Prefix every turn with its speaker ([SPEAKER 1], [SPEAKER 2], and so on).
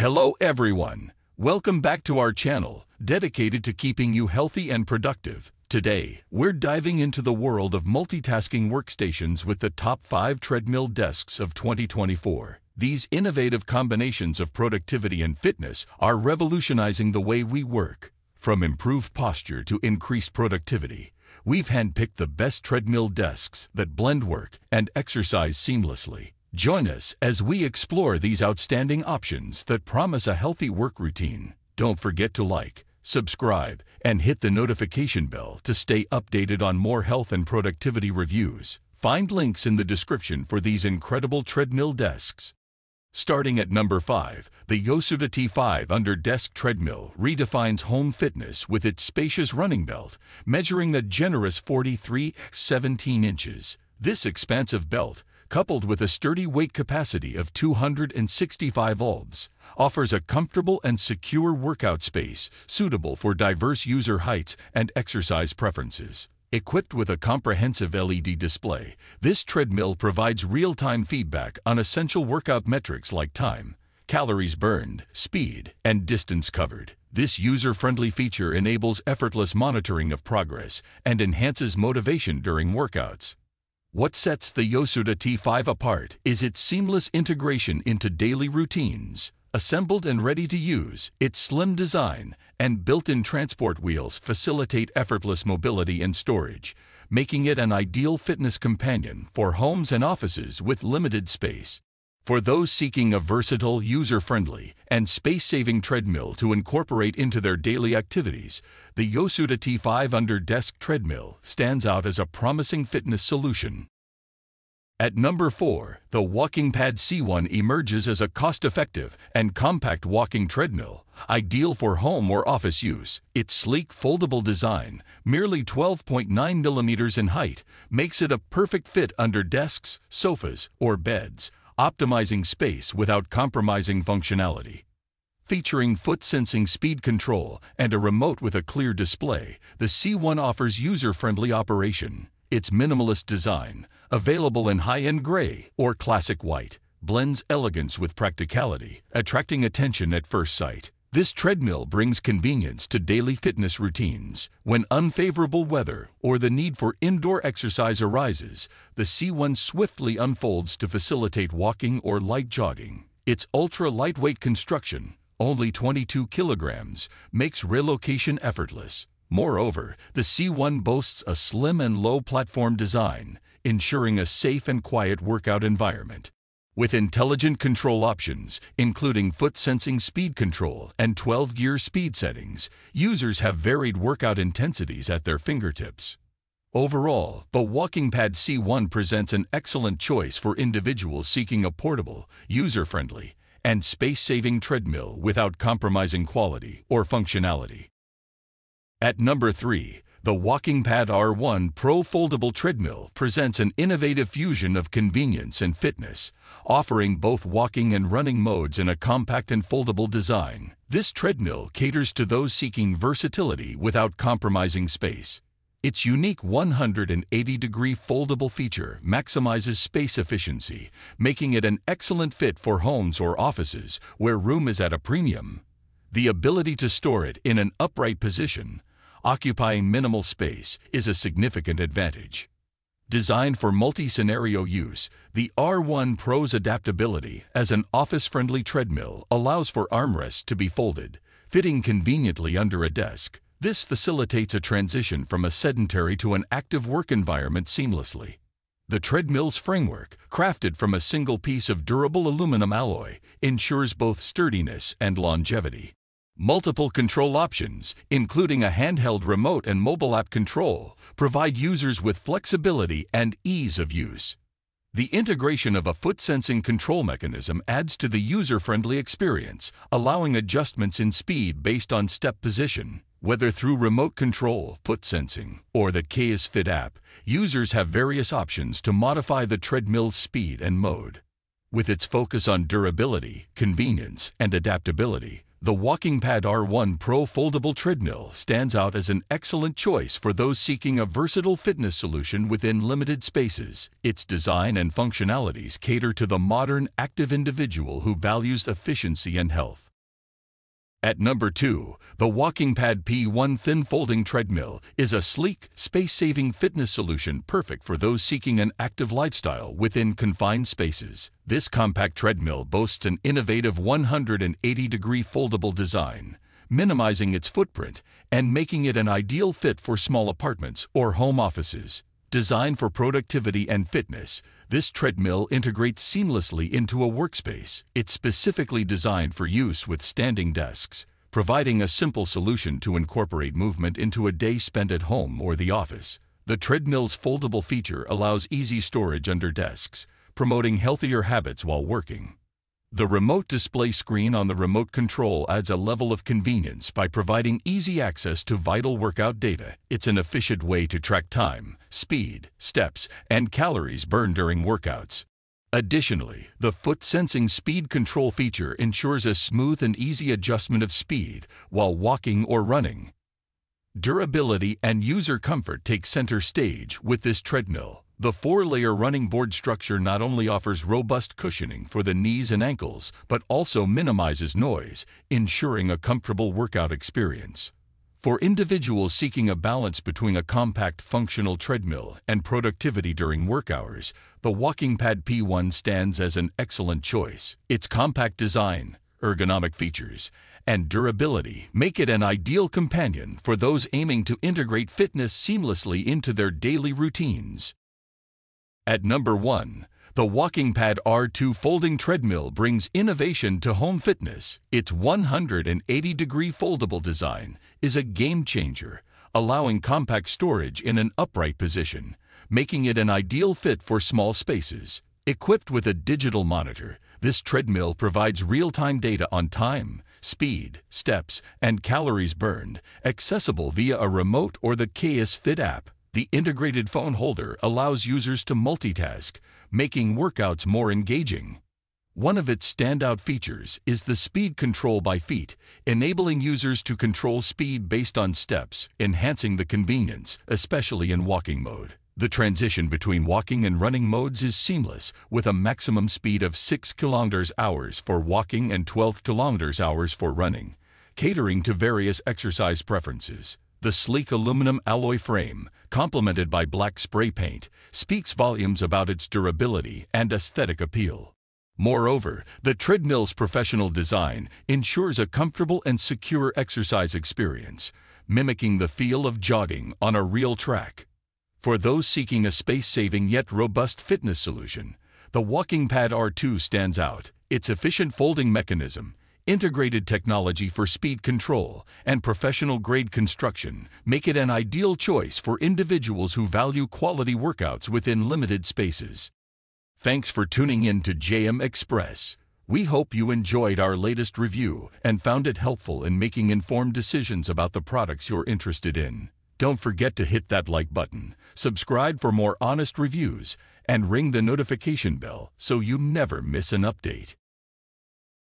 [SPEAKER 1] Hello everyone! Welcome back to our channel, dedicated to keeping you healthy and productive. Today, we're diving into the world of multitasking workstations with the top 5 treadmill desks of 2024. These innovative combinations of productivity and fitness are revolutionizing the way we work. From improved posture to increased productivity, we've handpicked the best treadmill desks that blend work and exercise seamlessly. Join us as we explore these outstanding options that promise a healthy work routine. Don't forget to like, subscribe, and hit the notification bell to stay updated on more health and productivity reviews. Find links in the description for these incredible treadmill desks. Starting at number 5, the YOSUDA T5 Under-Desk Treadmill redefines home fitness with its spacious running belt, measuring a generous 43 x 17 inches. This expansive belt, coupled with a sturdy weight capacity of 265 lbs, offers a comfortable and secure workout space suitable for diverse user heights and exercise preferences. Equipped with a comprehensive LED display, this treadmill provides real-time feedback on essential workout metrics like time, calories burned, speed, and distance covered. This user-friendly feature enables effortless monitoring of progress and enhances motivation during workouts. What sets the YOSUDA T5 apart is its seamless integration into daily routines. Assembled and ready to use, its slim design and built-in transport wheels facilitate effortless mobility and storage, making it an ideal fitness companion for homes and offices with limited space. For those seeking a versatile, user-friendly, and space-saving treadmill to incorporate into their daily activities, the YOSUDA T5 Under-Desk Treadmill stands out as a promising fitness solution. At number 4, the WalkingPad C1 emerges as a cost-effective and compact walking treadmill, ideal for home or office use. Its sleek, foldable design, merely 12.9 mm in height, makes it a perfect fit under desks, sofas, or beds, optimizing space without compromising functionality. Featuring foot-sensing speed control and a remote with a clear display, the C1 offers user-friendly operation. Its minimalist design, available in high-end gray or classic white, blends elegance with practicality, attracting attention at first sight. This treadmill brings convenience to daily fitness routines. When unfavorable weather or the need for indoor exercise arises, the C1 swiftly unfolds to facilitate walking or light jogging. Its ultra-lightweight construction, only 22 kilograms, makes relocation effortless. Moreover, the C1 boasts a slim and low platform design, ensuring a safe and quiet workout environment. With intelligent control options, including foot-sensing speed control and 12-gear speed settings, users have varied workout intensities at their fingertips. Overall, the WalkingPad C1 presents an excellent choice for individuals seeking a portable, user-friendly, and space-saving treadmill without compromising quality or functionality. At number 3, the WalkingPad R1 Pro Foldable Treadmill presents an innovative fusion of convenience and fitness, offering both walking and running modes in a compact and foldable design. This treadmill caters to those seeking versatility without compromising space. Its unique 180-degree foldable feature maximizes space efficiency, making it an excellent fit for homes or offices where room is at a premium. The ability to store it in an upright position, occupying minimal space, is a significant advantage. Designed for multi-scenario use, the R1 Pro's adaptability as an office-friendly treadmill allows for armrests to be folded, fitting conveniently under a desk. This facilitates a transition from a sedentary to an active work environment seamlessly. The treadmill's framework, crafted from a single piece of durable aluminum alloy, ensures both sturdiness and longevity. Multiple control options, including a handheld remote and mobile app control, provide users with flexibility and ease of use. The integration of a foot-sensing control mechanism adds to the user-friendly experience, allowing adjustments in speed based on step position. Whether through remote control, foot sensing, or the KSFit app, users have various options to modify the treadmill's speed and mode. With its focus on durability, convenience, and adaptability, the WalkingPad R1 Pro Foldable Treadmill stands out as an excellent choice for those seeking a versatile fitness solution within limited spaces. Its design and functionalities cater to the modern, active individual who values efficiency and health. At number 2, the WalkingPad P1 Thin Folding Treadmill is a sleek, space-saving fitness solution perfect for those seeking an active lifestyle within confined spaces. This compact treadmill boasts an innovative 180-degree foldable design, minimizing its footprint and making it an ideal fit for small apartments or home offices. Designed for productivity and fitness, this treadmill integrates seamlessly into a workspace. It's specifically designed for use with standing desks, providing a simple solution to incorporate movement into a day spent at home or the office. The treadmill's foldable feature allows easy storage under desks, promoting healthier habits while working. The remote display screen on the remote control adds a level of convenience by providing easy access to vital workout data. It's an efficient way to track time, speed, steps, and calories burned during workouts. Additionally, the foot-sensing speed control feature ensures a smooth and easy adjustment of speed while walking or running. Durability and user comfort take center stage with this treadmill. The 4-layer running board structure not only offers robust cushioning for the knees and ankles, but also minimizes noise, ensuring a comfortable workout experience. For individuals seeking a balance between a compact functional treadmill and productivity during work hours, the WalkingPad P1 stands as an excellent choice. Its compact design, ergonomic features, and durability make it an ideal companion for those aiming to integrate fitness seamlessly into their daily routines. At number 1, the WalkingPad R2 Folding Treadmill brings innovation to home fitness. Its 180-degree foldable design is a game-changer, allowing compact storage in an upright position, making it an ideal fit for small spaces. Equipped with a digital monitor, this treadmill provides real-time data on time, speed, steps, and calories burned, accessible via a remote or the KS Fit app. The integrated phone holder allows users to multitask, making workouts more engaging. One of its standout features is the speed control by feet, enabling users to control speed based on steps, enhancing the convenience, especially in walking mode. The transition between walking and running modes is seamless, with a maximum speed of 6 km/h for walking and 12 km/h for running, catering to various exercise preferences. The sleek aluminum alloy frame, complemented by black spray paint, speaks volumes about its durability and aesthetic appeal. Moreover, the treadmill's professional design ensures a comfortable and secure exercise experience, mimicking the feel of jogging on a real track. For those seeking a space-saving yet robust fitness solution, the WalkingPad R2 stands out. Its efficient folding mechanism, integrated technology for speed control, and professional-grade construction make it an ideal choice for individuals who value quality workouts within limited spaces. Thanks for tuning in to JM Express. We hope you enjoyed our latest review and found it helpful in making informed decisions about the products you're interested in. Don't forget to hit that like button, subscribe for more honest reviews, and ring the notification bell so you never miss an update.